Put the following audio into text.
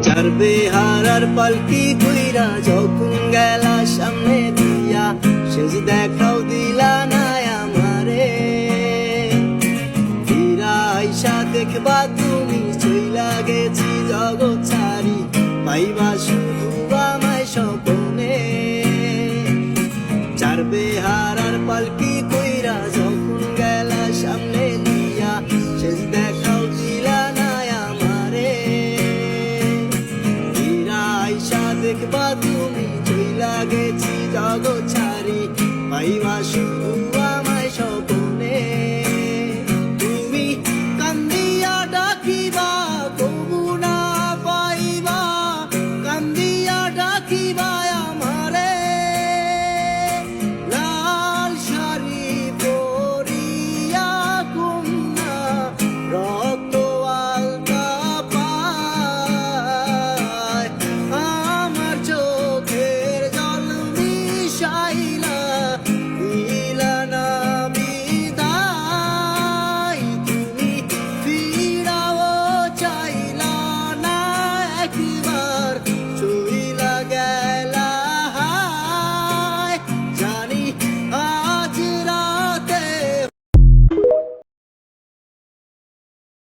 চার বেহারার পালকি কইরা যখন গেলা সামনে দিয়া, শেষ দেখাও দিলা না আমারে। ফিরা আইসা দেখবা তুমি চইলা গেছি জগৎ ছাড়ি, পাইবা শুধু আমায় স্বপ্নে। চার বেহারার পালকি কইরা যখন গেলা সামনে দিয়া, শেষ দেখাও দিলা না আমারে। ফিরা আইসা দেখবা তুমি চইলা গেছি জগৎ ছাড়ি, পাইবা শুধু